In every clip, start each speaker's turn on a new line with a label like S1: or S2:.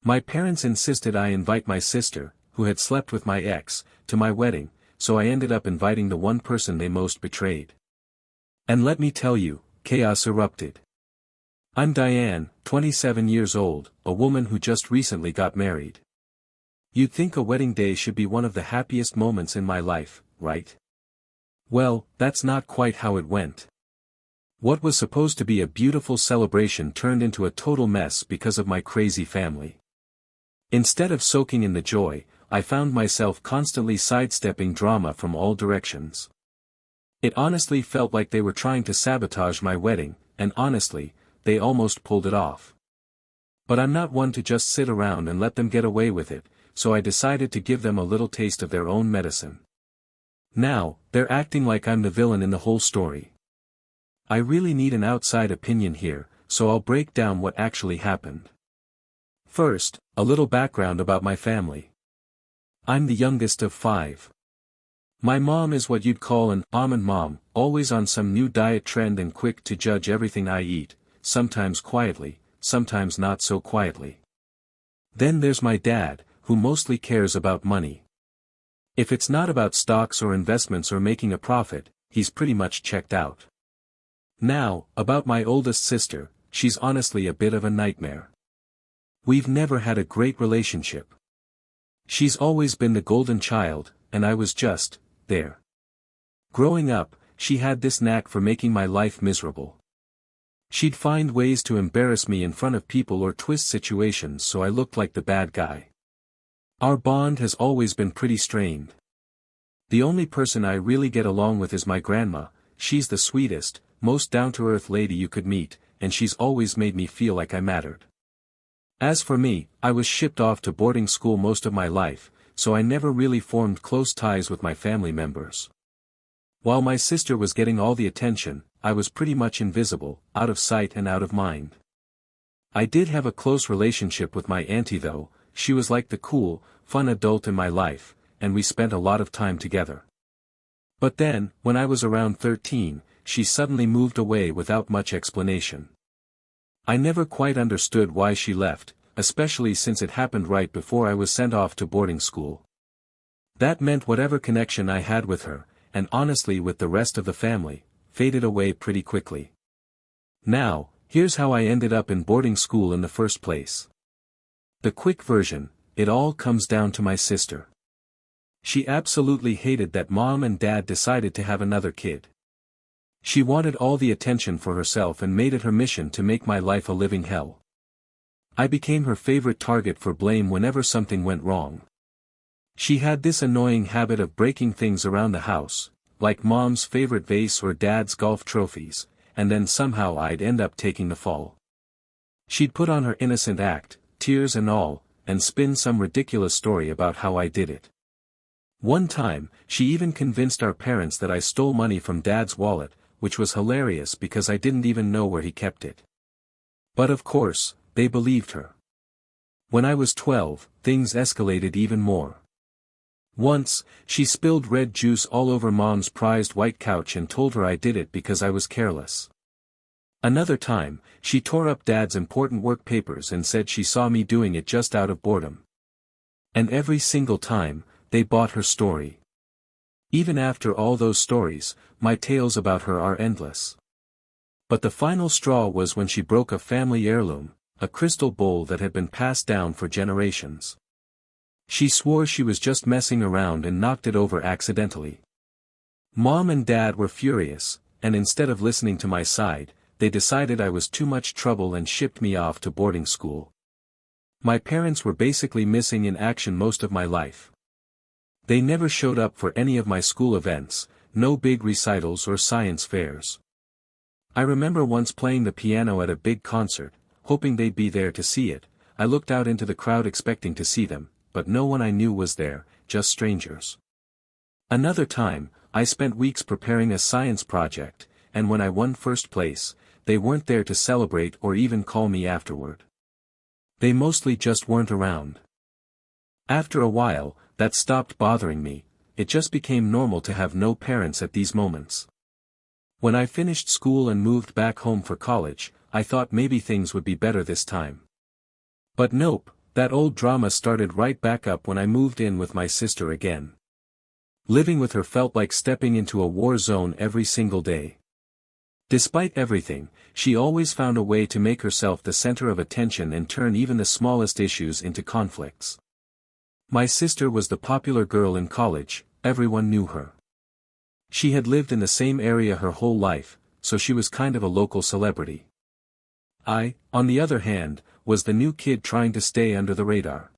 S1: My parents insisted I invite my sister, who had slept with my ex, to my wedding, so I ended up inviting the one person they most betrayed. And let me tell you, chaos erupted. I'm Diane, 27 years old, a woman who just recently got married. You'd think a wedding day should be one of the happiest moments in my life, right? Well, that's not quite how it went. What was supposed to be a beautiful celebration turned into a total mess because of my crazy family. Instead of soaking in the joy, I found myself constantly sidestepping drama from all directions. It honestly felt like they were trying to sabotage my wedding, and honestly, they almost pulled it off. But I'm not one to just sit around and let them get away with it, so I decided to give them a little taste of their own medicine. Now, they're acting like I'm the villain in the whole story. I really need an outside opinion here, so I'll break down what actually happened. First, a little background about my family. I'm the youngest of 5. My mom is what you'd call an almond mom, always on some new diet trend and quick to judge everything I eat, sometimes quietly, sometimes not so quietly. Then there's my dad, who mostly cares about money. If it's not about stocks or investments or making a profit, he's pretty much checked out. Now, about my oldest sister, she's honestly a bit of a nightmare. We've never had a great relationship. She's always been the golden child, and I was just there. Growing up, she had this knack for making my life miserable. She'd find ways to embarrass me in front of people or twist situations so I looked like the bad guy. Our bond has always been pretty strained. The only person I really get along with is my grandma. She's the sweetest, most down-to-earth lady you could meet, and she's always made me feel like I mattered. As for me, I was shipped off to boarding school most of my life, so I never really formed close ties with my family members. While my sister was getting all the attention, I was pretty much invisible, out of sight and out of mind. I did have a close relationship with my auntie though. She was like the cool, fun adult in my life, and we spent a lot of time together. But then, when I was around 13, she suddenly moved away without much explanation. I never quite understood why she left, especially since it happened right before I was sent off to boarding school. That meant whatever connection I had with her, and honestly with the rest of the family, faded away pretty quickly. Now, here's how I ended up in boarding school in the first place. The quick version, it all comes down to my sister. She absolutely hated that mom and dad decided to have another kid. She wanted all the attention for herself and made it her mission to make my life a living hell. I became her favorite target for blame whenever something went wrong. She had this annoying habit of breaking things around the house, like mom's favorite vase or dad's golf trophies, and then somehow I'd end up taking the fall. She'd put on her innocent act, tears and all, and spin some ridiculous story about how I did it. One time, she even convinced our parents that I stole money from dad's wallet, which was hilarious because I didn't even know where he kept it. But of course, they believed her. When I was 12, things escalated even more. Once, she spilled red juice all over mom's prized white couch and told her I did it because I was careless. Another time, she tore up dad's important work papers and said she saw me doing it just out of boredom. And every single time, they bought her story. Even after all those stories, my tales about her are endless. But the final straw was when she broke a family heirloom, a crystal bowl that had been passed down for generations. She swore she was just messing around and knocked it over accidentally. Mom and dad were furious, and instead of listening to my side, they decided I was too much trouble and shipped me off to boarding school. My parents were basically missing in action most of my life. They never showed up for any of my school events, no big recitals or science fairs. I remember once playing the piano at a big concert, hoping they'd be there to see it. I looked out into the crowd expecting to see them, but no one I knew was there, just strangers. Another time, I spent weeks preparing a science project, and when I won first place, they weren't there to celebrate or even call me afterward. They mostly just weren't around. After a while, that stopped bothering me. It just became normal to have no parents at these moments. When I finished school and moved back home for college, I thought maybe things would be better this time. But nope, That old drama started right back up when I moved in with my sister again. Living with her felt like stepping into a war zone every single day. Despite everything, she always found a way to make herself the center of attention and turn even the smallest issues into conflicts. My sister was the popular girl in college, everyone knew her. She had lived in the same area her whole life, so she was kind of a local celebrity. I, on the other hand, was the new kid trying to stay under the radar.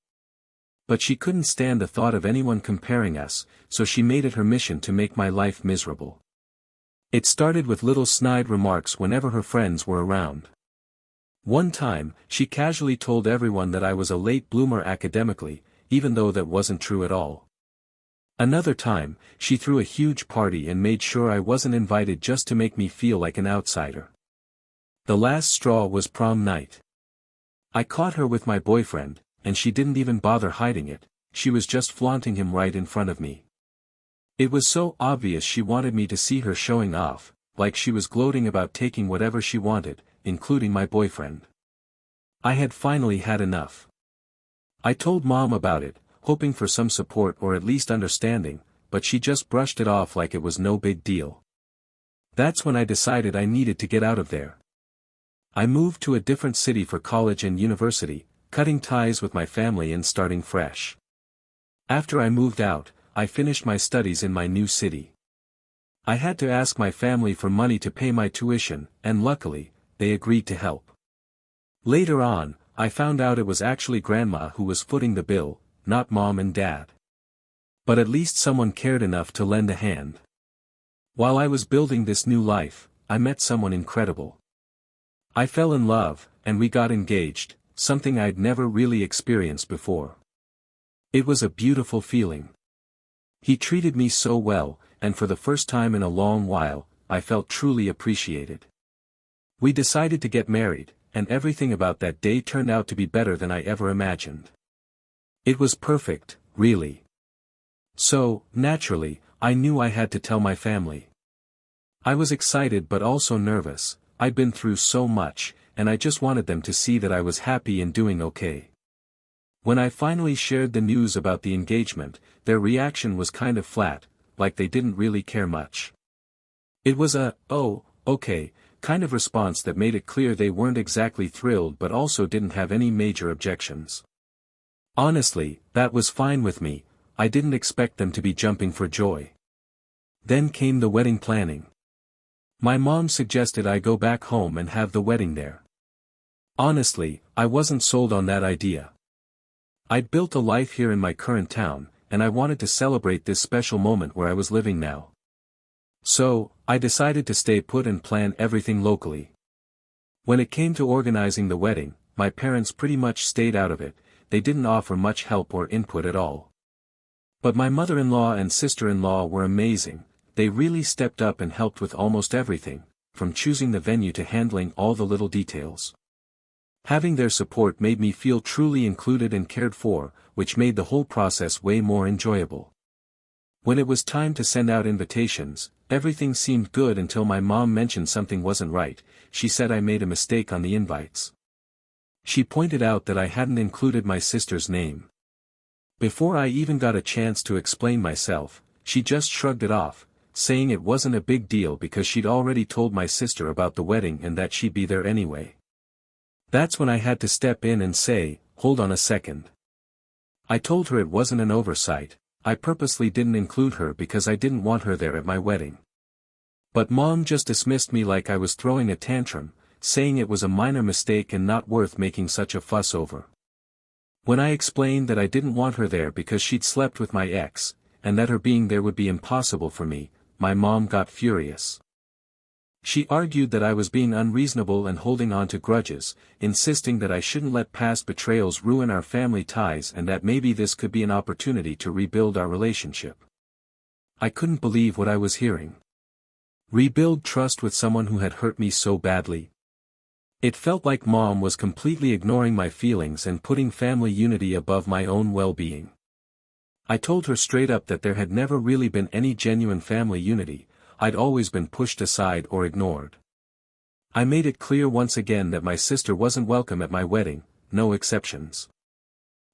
S1: But she couldn't stand the thought of anyone comparing us, so she made it her mission to make my life miserable. It started with little snide remarks whenever her friends were around. One time, she casually told everyone that I was a late bloomer academically, even though that wasn't true at all. Another time, she threw a huge party and made sure I wasn't invited just to make me feel like an outsider. The last straw was prom night. I caught her with my boyfriend, and she didn't even bother hiding it, she was just flaunting him right in front of me. It was so obvious she wanted me to see her showing off, like she was gloating about taking whatever she wanted, including my boyfriend. I had finally had enough. I told Mom about it, hoping for some support or at least understanding, but she just brushed it off like it was no big deal. That's when I decided I needed to get out of there. I moved to a different city for college and university, cutting ties with my family and starting fresh. After I moved out, I finished my studies in my new city. I had to ask my family for money to pay my tuition, and luckily, they agreed to help. Later on, I found out it was actually Grandma who was footing the bill, not Mom and Dad. But at least someone cared enough to lend a hand. While I was building this new life, I met someone incredible. I fell in love, and we got engaged, something I'd never really experienced before. It was a beautiful feeling. He treated me so well, and for the first time in a long while, I felt truly appreciated. We decided to get married, and everything about that day turned out to be better than I ever imagined. It was perfect, really. So, naturally, I knew I had to tell my family. I was excited but also nervous. I'd been through so much, and I just wanted them to see that I was happy and doing okay. When I finally shared the news about the engagement, their reaction was kind of flat, like they didn't really care much. It was a, "Oh, okay," kind of response that made it clear they weren't exactly thrilled but also didn't have any major objections. Honestly, that was fine with me, I didn't expect them to be jumping for joy. Then came the wedding planning. My mom suggested I go back home and have the wedding there. Honestly, I wasn't sold on that idea. I'd built a life here in my current town, and I wanted to celebrate this special moment where I was living now. So, I decided to stay put and plan everything locally. When it came to organizing the wedding, my parents pretty much stayed out of it, they didn't offer much help or input at all. But my mother-in-law and sister-in-law were amazing. They really stepped up and helped with almost everything, from choosing the venue to handling all the little details. Having their support made me feel truly included and cared for, which made the whole process way more enjoyable. When it was time to send out invitations, everything seemed good until my mom mentioned something wasn't right. She said I made a mistake on the invites. She pointed out that I hadn't included my sister's name. Before I even got a chance to explain myself, she just shrugged it off, saying it wasn't a big deal because she'd already told my sister about the wedding and that she'd be there anyway. That's when I had to step in and say, "Hold on a second." I told her it wasn't an oversight, I purposely didn't include her because I didn't want her there at my wedding. But Mom just dismissed me like I was throwing a tantrum, saying it was a minor mistake and not worth making such a fuss over. When I explained that I didn't want her there because she'd slept with my ex, and that her being there would be impossible for me, my mom got furious. She argued that I was being unreasonable and holding on to grudges, insisting that I shouldn't let past betrayals ruin our family ties and that maybe this could be an opportunity to rebuild our relationship. I couldn't believe what I was hearing. Rebuild trust with someone who had hurt me so badly? It felt like Mom was completely ignoring my feelings and putting family unity above my own well-being. I told her straight up that there had never really been any genuine family unity, I'd always been pushed aside or ignored. I made it clear once again that my sister wasn't welcome at my wedding, no exceptions.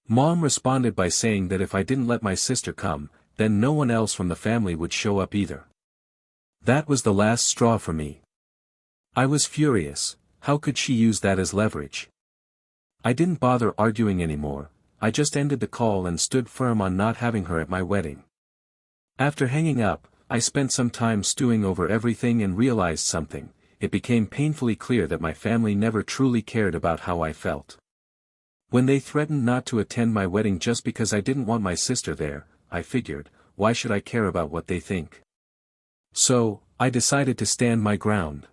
S1: Mom responded by saying that if I didn't let my sister come, then no one else from the family would show up either. That was the last straw for me. I was furious. How could she use that as leverage? I didn't bother arguing anymore. I just ended the call and stood firm on not having her at my wedding. After hanging up, I spent some time stewing over everything and realized something. It became painfully clear that my family never truly cared about how I felt. When they threatened not to attend my wedding just because I didn't want my sister there, I figured, why should I care about what they think? So, I decided to stand my ground.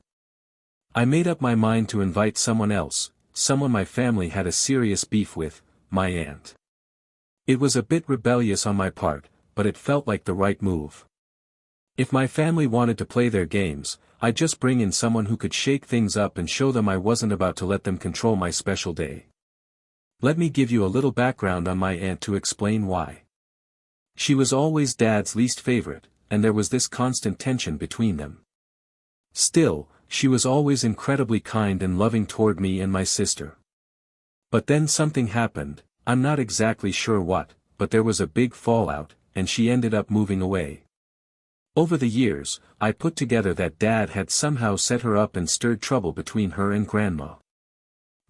S1: I made up my mind to invite someone else, someone my family had a serious beef with, my aunt. It was a bit rebellious on my part, but it felt like the right move. If my family wanted to play their games, I'd just bring in someone who could shake things up and show them I wasn't about to let them control my special day. Let me give you a little background on my aunt to explain why. She was always Dad's least favorite, and there was this constant tension between them. Still, she was always incredibly kind and loving toward me and my sister. But then something happened, I'm not exactly sure what, but there was a big fallout, and she ended up moving away. Over the years, I put together that Dad had somehow set her up and stirred trouble between her and Grandma.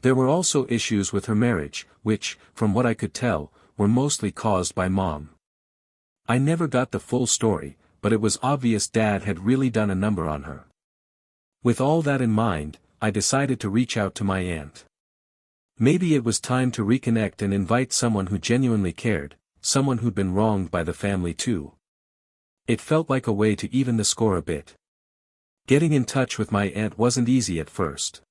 S1: There were also issues with her marriage, which, from what I could tell, were mostly caused by Mom. I never got the full story, but it was obvious Dad had really done a number on her. With all that in mind, I decided to reach out to my aunt. Maybe it was time to reconnect and invite someone who genuinely cared, someone who'd been wronged by the family too. It felt like a way to even the score a bit. Getting in touch with my aunt wasn't easy at first.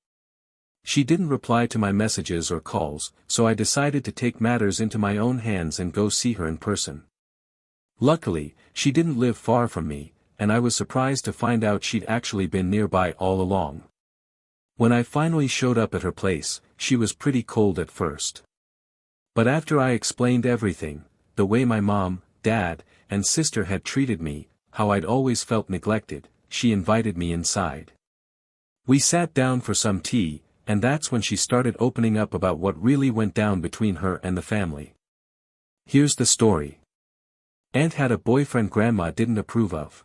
S1: She didn't reply to my messages or calls, so I decided to take matters into my own hands and go see her in person. Luckily, she didn't live far from me, and I was surprised to find out she'd actually been nearby all along. When I finally showed up at her place, she was pretty cold at first. But after I explained everything, the way my mom, dad, and sister had treated me, how I'd always felt neglected, she invited me inside. We sat down for some tea, and that's when she started opening up about what really went down between her and the family. Here's the story. Aunt had a boyfriend Grandma didn't approve of.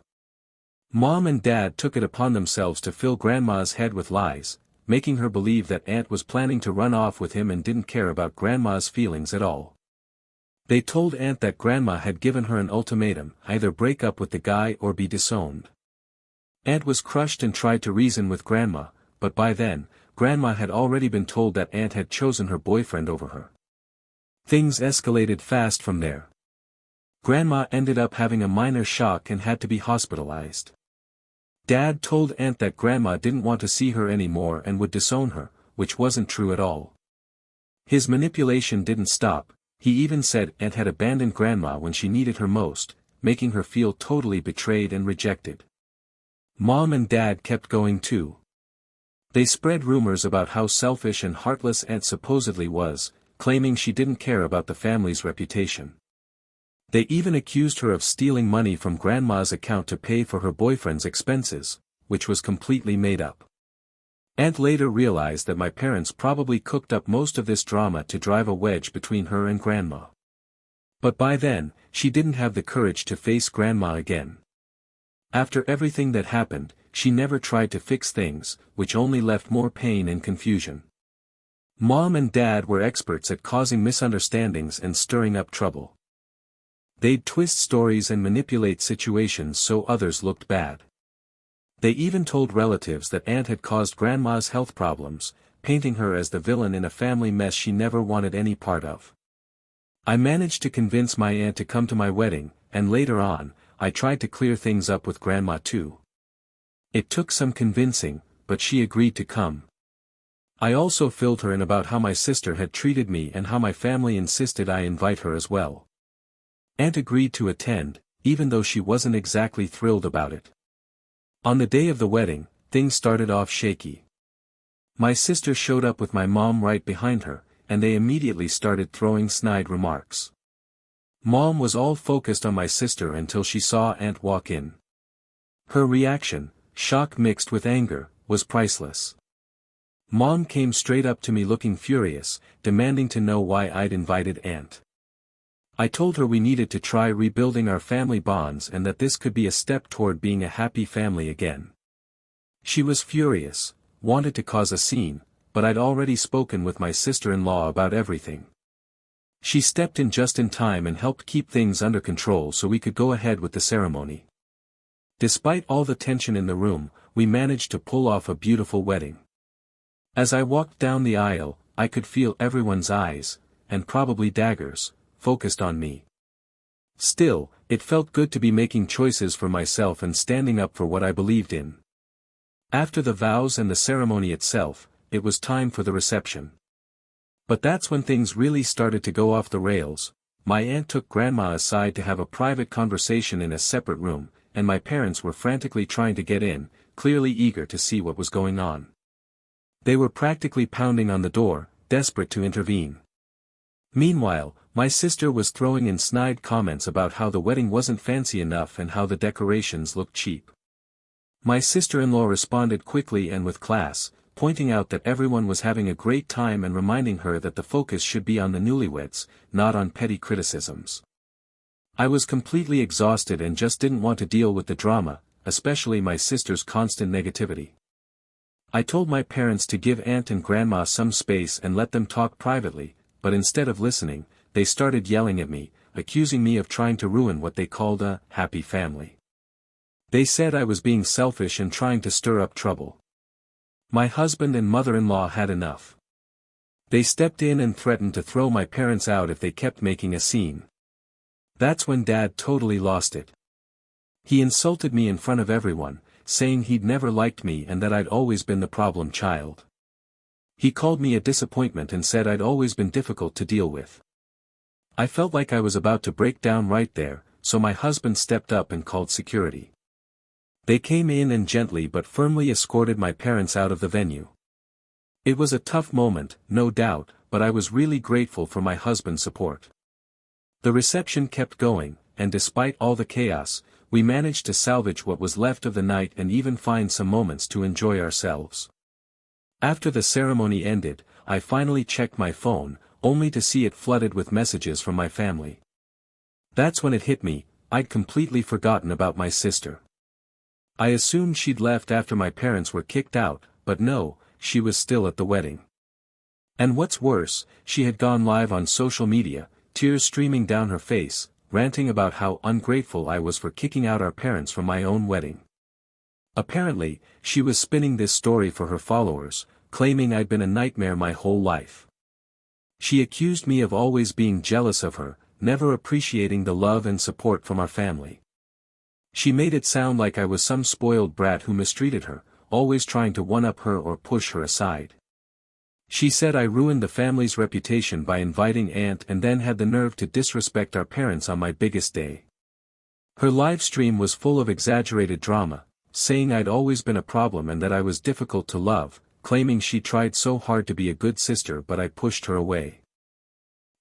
S1: Mom and Dad took it upon themselves to fill Grandma's head with lies, making her believe that Aunt was planning to run off with him and didn't care about Grandma's feelings at all. They told Aunt that Grandma had given her an ultimatum, either break up with the guy or be disowned. Aunt was crushed and tried to reason with Grandma, but by then, Grandma had already been told that Aunt had chosen her boyfriend over her. Things escalated fast from there. Grandma ended up having a minor shock and had to be hospitalized. Dad told Aunt that Grandma didn't want to see her anymore and would disown her, which wasn't true at all. His manipulation didn't stop. He even said Aunt had abandoned Grandma when she needed her most, making her feel totally betrayed and rejected. Mom and Dad kept going too. They spread rumors about how selfish and heartless Aunt supposedly was, claiming she didn't care about the family's reputation. They even accused her of stealing money from Grandma's account to pay for her boyfriend's expenses, which was completely made up. Aunt later realized that my parents probably cooked up most of this drama to drive a wedge between her and Grandma. But by then, she didn't have the courage to face Grandma again. After everything that happened, she never tried to fix things, which only left more pain and confusion. Mom and Dad were experts at causing misunderstandings and stirring up trouble. They'd twist stories and manipulate situations so others looked bad. They even told relatives that Aunt had caused Grandma's health problems, painting her as the villain in a family mess she never wanted any part of. I managed to convince my aunt to come to my wedding, and later on, I tried to clear things up with Grandma too. It took some convincing, but she agreed to come. I also filled her in about how my sister had treated me and how my family insisted I invite her as well. Aunt agreed to attend, even though she wasn't exactly thrilled about it. On the day of the wedding, things started off shaky. My sister showed up with my mom right behind her, and they immediately started throwing snide remarks. Mom was all focused on my sister until she saw Aunt walk in. Her reaction, shock mixed with anger, was priceless. Mom came straight up to me looking furious, demanding to know why I'd invited Aunt. I told her we needed to try rebuilding our family bonds and that this could be a step toward being a happy family again. She was furious, wanted to cause a scene, but I'd already spoken with my sister-in-law about everything. She stepped in just in time and helped keep things under control so we could go ahead with the ceremony. Despite all the tension in the room, we managed to pull off a beautiful wedding. As I walked down the aisle, I could feel everyone's eyes, and probably daggers, focused on me. Still, it felt good to be making choices for myself and standing up for what I believed in. After the vows and the ceremony itself, it was time for the reception. But that's when things really started to go off the rails. My aunt took Grandma aside to have a private conversation in a separate room, and my parents were frantically trying to get in, clearly eager to see what was going on. They were practically pounding on the door, desperate to intervene. Meanwhile, my sister was throwing in snide comments about how the wedding wasn't fancy enough and how the decorations looked cheap. My sister-in-law responded quickly and with class, pointing out that everyone was having a great time and reminding her that the focus should be on the newlyweds, not on petty criticisms. I was completely exhausted and just didn't want to deal with the drama, especially my sister's constant negativity. I told my parents to give Aunt and Grandma some space and let them talk privately, but instead of listening, they started yelling at me, accusing me of trying to ruin what they called a happy family. They said I was being selfish and trying to stir up trouble. My husband and mother-in-law had enough. They stepped in and threatened to throw my parents out if they kept making a scene. That's when Dad totally lost it. He insulted me in front of everyone, saying he'd never liked me and that I'd always been the problem child. He called me a disappointment and said I'd always been difficult to deal with. I felt like I was about to break down right there, so my husband stepped up and called security. They came in and gently but firmly escorted my parents out of the venue. It was a tough moment, no doubt, but I was really grateful for my husband's support. The reception kept going, and despite all the chaos, we managed to salvage what was left of the night and even find some moments to enjoy ourselves. After the ceremony ended, I finally checked my phone, only to see it flooded with messages from my family. That's when it hit me, I'd completely forgotten about my sister. I assumed she'd left after my parents were kicked out, but no, she was still at the wedding. And what's worse, she had gone live on social media, tears streaming down her face, ranting about how ungrateful I was for kicking out our parents from my own wedding. Apparently, she was spinning this story for her followers, claiming I'd been a nightmare my whole life. She accused me of always being jealous of her, never appreciating the love and support from our family. She made it sound like I was some spoiled brat who mistreated her, always trying to one-up her or push her aside. She said I ruined the family's reputation by inviting Aunt and then had the nerve to disrespect our parents on my biggest day. Her live stream was full of exaggerated drama, saying I'd always been a problem and that I was difficult to love, claiming she tried so hard to be a good sister but I pushed her away.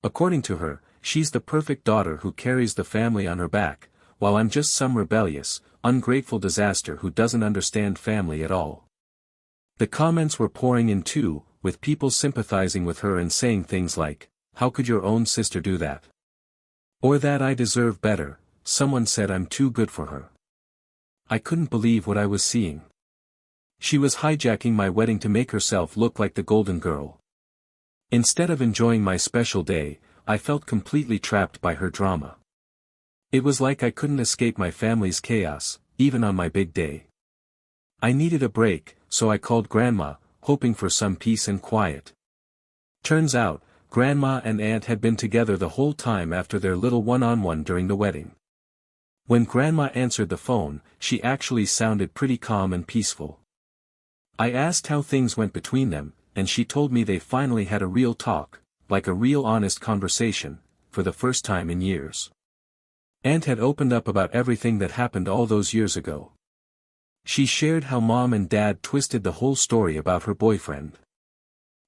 S1: According to her, she's the perfect daughter who carries the family on her back, while I'm just some rebellious, ungrateful disaster who doesn't understand family at all. The comments were pouring in too, with people sympathizing with her and saying things like, "How could your own sister do that?" Or that I deserve better. Someone said I'm too good for her. I couldn't believe what I was seeing. She was hijacking my wedding to make herself look like the golden girl. Instead of enjoying my special day, I felt completely trapped by her drama. It was like I couldn't escape my family's chaos, even on my big day. I needed a break, so I called Grandma, hoping for some peace and quiet. Turns out, Grandma and Aunt had been together the whole time after their little one-on-one during the wedding. When Grandma answered the phone, she actually sounded pretty calm and peaceful. I asked how things went between them, and she told me they finally had a real talk, like a real honest conversation, for the first time in years. Aunt had opened up about everything that happened all those years ago. She shared how Mom and Dad twisted the whole story about her boyfriend.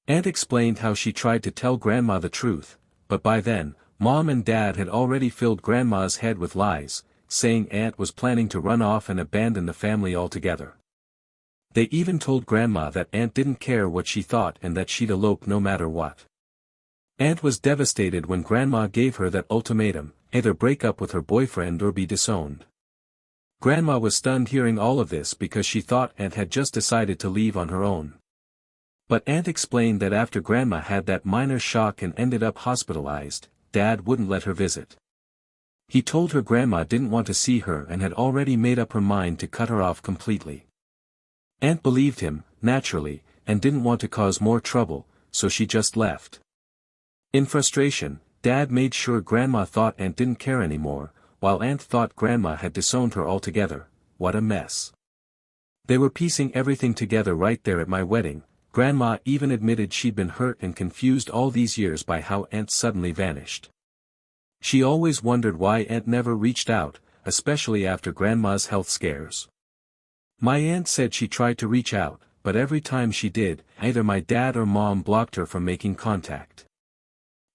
S1: Aunt explained how she tried to tell Grandma the truth, but by then, Mom and Dad had already filled Grandma's head with lies, saying Aunt was planning to run off and abandon the family altogether. They even told Grandma that Aunt didn't care what she thought and that she'd elope no matter what. Aunt was devastated when Grandma gave her that ultimatum, either break up with her boyfriend or be disowned. Grandma was stunned hearing all of this because she thought Aunt had just decided to leave on her own. But Aunt explained that after Grandma had that minor shock and ended up hospitalized, Dad wouldn't let her visit. He told her Grandma didn't want to see her and had already made up her mind to cut her off completely. Aunt believed him, naturally, and didn't want to cause more trouble, so she just left. In frustration, Dad made sure Grandma thought Aunt didn't care anymore, while Aunt thought Grandma had disowned her altogether. What a mess. They were piecing everything together right there at my wedding. Grandma even admitted she'd been hurt and confused all these years by how Aunt suddenly vanished. She always wondered why Aunt never reached out, especially after Grandma's health scares. My aunt said she tried to reach out, but every time she did, either my dad or Mom blocked her from making contact.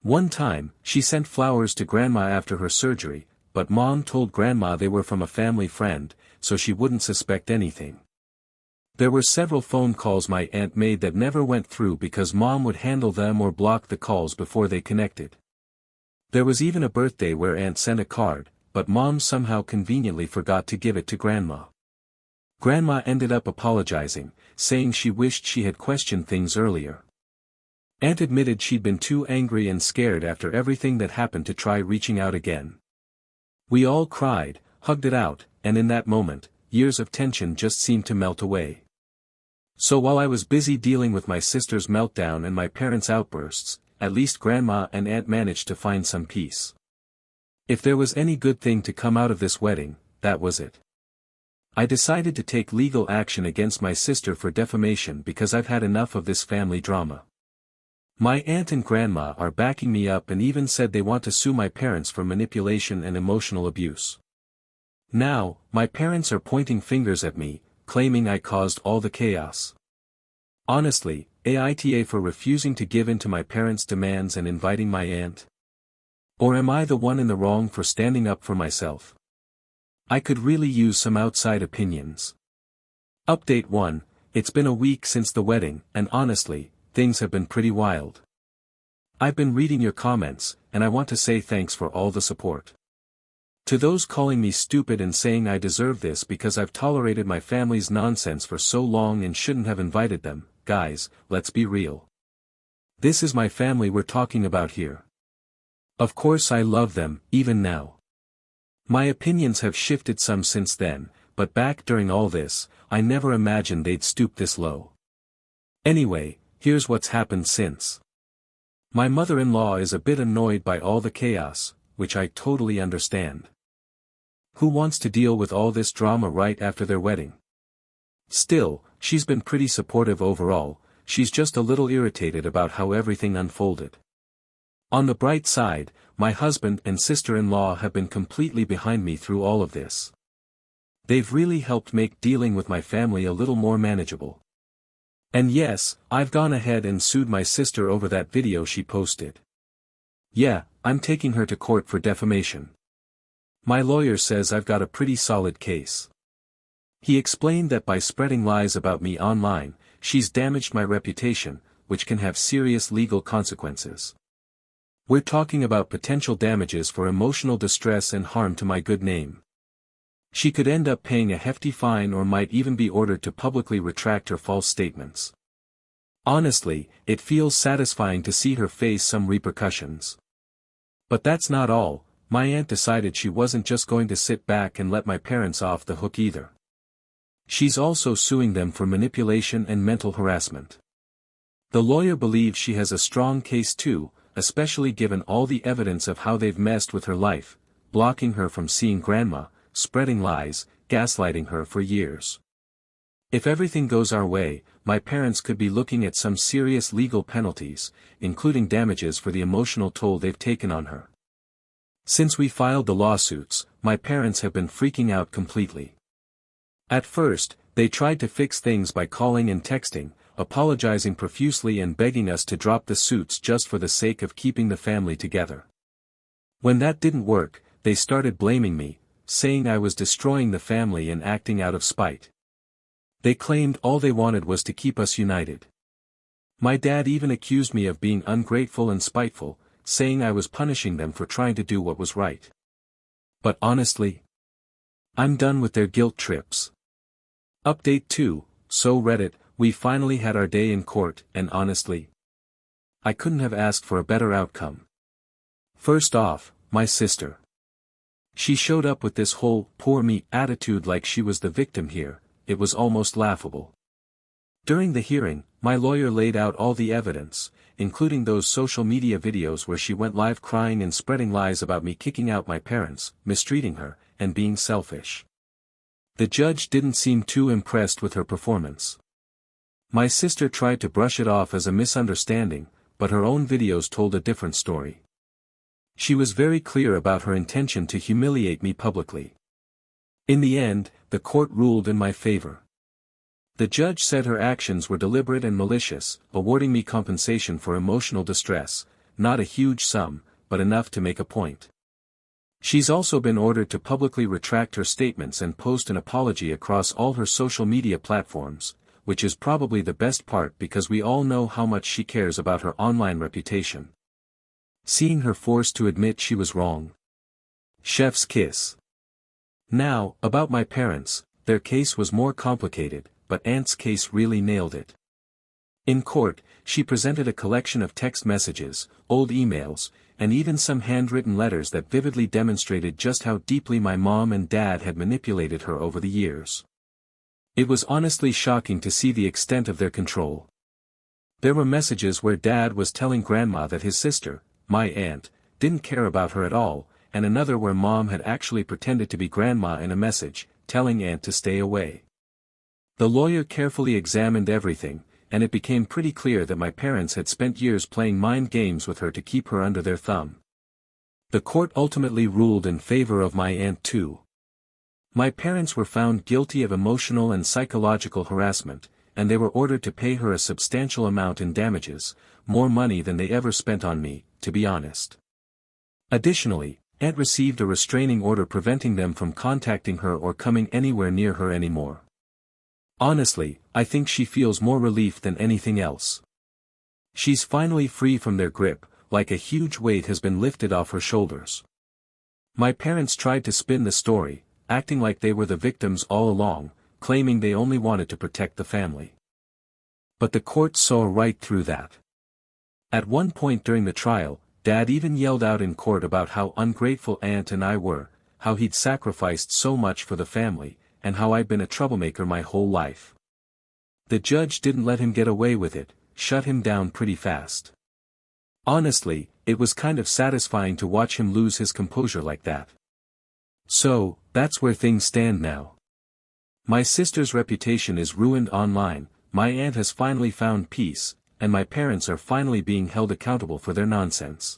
S1: One time, she sent flowers to Grandma after her surgery, but Mom told Grandma they were from a family friend, so she wouldn't suspect anything. There were several phone calls my aunt made that never went through because Mom would handle them or block the calls before they connected. There was even a birthday where Aunt sent a card, but Mom somehow conveniently forgot to give it to Grandma. Grandma ended up apologizing, saying she wished she had questioned things earlier. Aunt admitted she'd been too angry and scared after everything that happened to try reaching out again. We all cried, hugged it out, and in that moment, years of tension just seemed to melt away. So while I was busy dealing with my sister's meltdown and my parents' outbursts, at least Grandma and Aunt managed to find some peace. If there was any good thing to come out of this wedding, that was it. I decided to take legal action against my sister for defamation because I've had enough of this family drama. My aunt and grandma are backing me up and even said they want to sue my parents for manipulation and emotional abuse. Now, my parents are pointing fingers at me, claiming I caused all the chaos. Honestly, AITA for refusing to give in to my parents' demands and inviting my aunt? Or am I the one in the wrong for standing up for myself? I could really use some outside opinions. Update 1, it's been a week since the wedding, and honestly, things have been pretty wild. I've been reading your comments, and I want to say thanks for all the support. To those calling me stupid and saying I deserve this because I've tolerated my family's nonsense for so long and shouldn't have invited them, guys, let's be real. This is my family we're talking about here. Of course I love them, even now. My opinions have shifted some since then, but back during all this, I never imagined they'd stoop this low. Anyway, here's what's happened since. My mother-in-law is a bit annoyed by all the chaos, which I totally understand. Who wants to deal with all this drama right after their wedding? Still, she's been pretty supportive overall, she's just a little irritated about how everything unfolded. On the bright side, my husband and sister-in-law have been completely behind me through all of this. They've really helped make dealing with my family a little more manageable. And yes, I've gone ahead and sued my sister over that video she posted. Yeah, I'm taking her to court for defamation. My lawyer says I've got a pretty solid case. He explained that by spreading lies about me online, she's damaged my reputation, which can have serious legal consequences. We're talking about potential damages for emotional distress and harm to my good name. She could end up paying a hefty fine or might even be ordered to publicly retract her false statements. Honestly, it feels satisfying to see her face some repercussions. But that's not all, my aunt decided she wasn't just going to sit back and let my parents off the hook either. She's also suing them for manipulation and mental harassment. The lawyer believes she has a strong case too, especially given all the evidence of how they've messed with her life, blocking her from seeing grandma, spreading lies, gaslighting her for years. If everything goes our way, my parents could be looking at some serious legal penalties, including damages for the emotional toll they've taken on her. Since we filed the lawsuits, my parents have been freaking out completely. At first, they tried to fix things by calling and texting, apologizing profusely and begging us to drop the suits just for the sake of keeping the family together. When that didn't work, they started blaming me, saying I was destroying the family and acting out of spite. They claimed all they wanted was to keep us united. My dad even accused me of being ungrateful and spiteful, saying I was punishing them for trying to do what was right. But honestly, I'm done with their guilt trips. Update 2, so Reddit, we finally had our day in court, and honestly, I couldn't have asked for a better outcome. First off, my sister. She showed up with this whole poor me attitude like she was the victim here. It was almost laughable. During the hearing, my lawyer laid out all the evidence, including those social media videos where she went live crying and spreading lies about me kicking out my parents, mistreating her, and being selfish. The judge didn't seem too impressed with her performance. My sister tried to brush it off as a misunderstanding, but her own videos told a different story. She was very clear about her intention to humiliate me publicly. In the end, the court ruled in my favor. The judge said her actions were deliberate and malicious, awarding me compensation for emotional distress, not a huge sum, but enough to make a point. She's also been ordered to publicly retract her statements and post an apology across all her social media platforms, which is probably the best part because we all know how much she cares about her online reputation. Seeing her forced to admit she was wrong. Chef's kiss. Now, about my parents, their case was more complicated, but Aunt's case really nailed it. In court, she presented a collection of text messages, old emails, and even some handwritten letters that vividly demonstrated just how deeply my mom and dad had manipulated her over the years. It was honestly shocking to see the extent of their control. There were messages where Dad was telling Grandma that his sister, my aunt, didn't care about her at all, and another where Mom had actually pretended to be Grandma in a message, telling Aunt to stay away. The lawyer carefully examined everything, and it became pretty clear that my parents had spent years playing mind games with her to keep her under their thumb. The court ultimately ruled in favor of my aunt too. My parents were found guilty of emotional and psychological harassment, and they were ordered to pay her a substantial amount in damages, more money than they ever spent on me, to be honest. Additionally, Aunt received a restraining order preventing them from contacting her or coming anywhere near her anymore. Honestly, I think she feels more relief than anything else. She's finally free from their grip, like a huge weight has been lifted off her shoulders. My parents tried to spin the story, acting like they were the victims all along, claiming they only wanted to protect the family. But the court saw right through that. At one point during the trial, Dad even yelled out in court about how ungrateful Aunt and I were, how he'd sacrificed so much for the family, and how I'd been a troublemaker my whole life. The judge didn't let him get away with it, shut him down pretty fast. Honestly, it was kind of satisfying to watch him lose his composure like that. So, that's where things stand now. My sister's reputation is ruined online, my aunt has finally found peace, and my parents are finally being held accountable for their nonsense.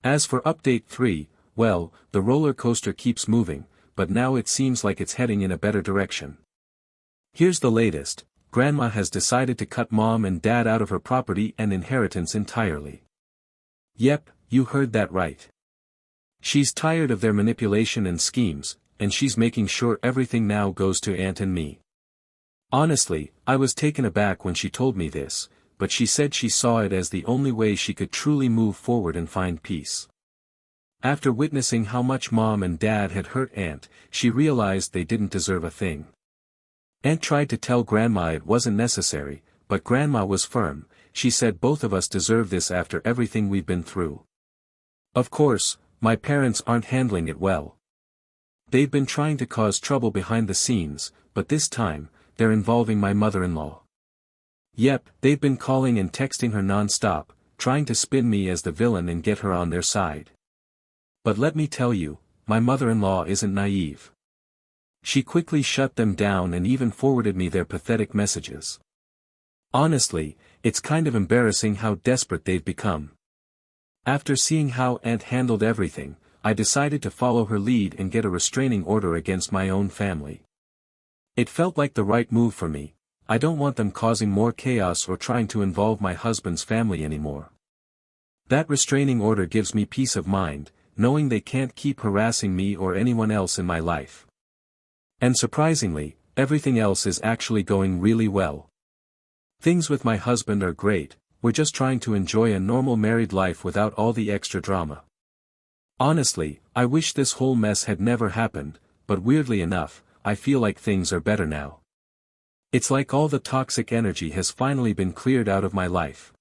S1: As for update 3, well, the roller coaster keeps moving, but now it seems like it's heading in a better direction. Here's the latest: Grandma has decided to cut Mom and Dad out of her property and inheritance entirely. Yep, you heard that right. She's tired of their manipulation and schemes, and she's making sure everything now goes to Aunt and me. Honestly, I was taken aback when she told me this, but she said she saw it as the only way she could truly move forward and find peace. After witnessing how much Mom and Dad had hurt Aunt, she realized they didn't deserve a thing. Aunt tried to tell Grandma it wasn't necessary, but Grandma was firm. She said both of us deserve this after everything we've been through. Of course, my parents aren't handling it well. They've been trying to cause trouble behind the scenes, but this time, they're involving my mother-in-law. Yep, they've been calling and texting her non-stop, trying to spin me as the villain and get her on their side. But let me tell you, my mother-in-law isn't naive. She quickly shut them down and even forwarded me their pathetic messages. Honestly, it's kind of embarrassing how desperate they've become. After seeing how Aunt handled everything, I decided to follow her lead and get a restraining order against my own family. It felt like the right move for me. I don't want them causing more chaos or trying to involve my husband's family anymore. That restraining order gives me peace of mind, knowing they can't keep harassing me or anyone else in my life. And surprisingly, everything else is actually going really well. Things with my husband are great, we're just trying to enjoy a normal married life without all the extra drama. Honestly, I wish this whole mess had never happened, but weirdly enough, I feel like things are better now. It's like all the toxic energy has finally been cleared out of my life.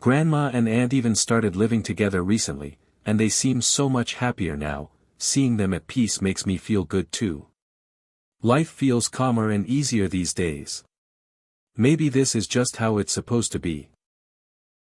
S1: Grandma and aunt even started living together recently, and they seem so much happier now. Seeing them at peace makes me feel good too. Life feels calmer and easier these days. Maybe this is just how it's supposed to be.